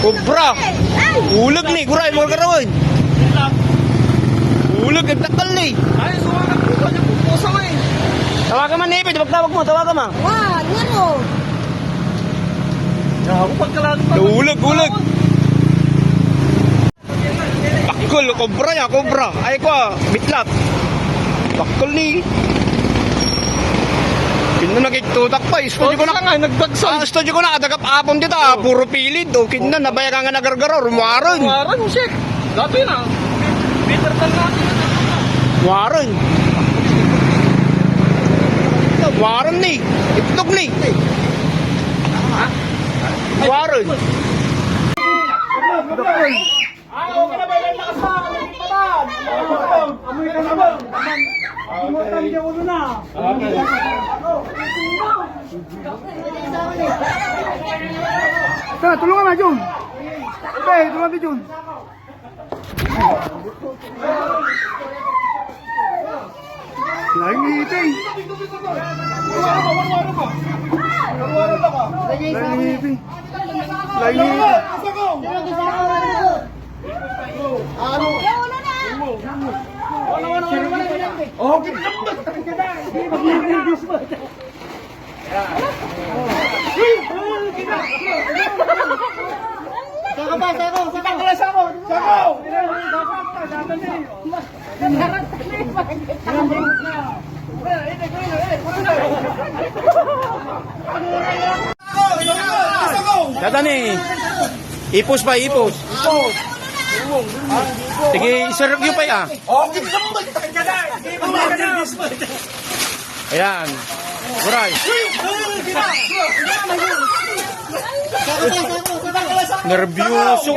Kubra. Ulag ni, kuray mo karawin. Ulag nagtakal ni. Ay, suwagan ko ba yung pupusa mo eh. Tawagan man Ipit, magtawag mo, tawagan mo. Wah, ano? Ako pagkalaan pa. Ulag. Bakol, kubra ya, kubra. Ay ko, bitlat. Bakol ni. Kino nagitutak pa, studio ko na. nga, nagdagsal. Studio ko na, kadagap apon dito, puro pilid. O, kino na, nabayagan nga nagargaro, rumaron. Waran, shit. Dati na. Peter Pan natin. Waron. Waron ni. Itlog ni. Waron. Tulungan na, Jun. Tulungan na, Jun. Lain ngipin. Lain ngipin. Dada ni. Ipos pa, ipos. Sige, isarap nyo pa ya. Ayan. Kuray. Nervyoso.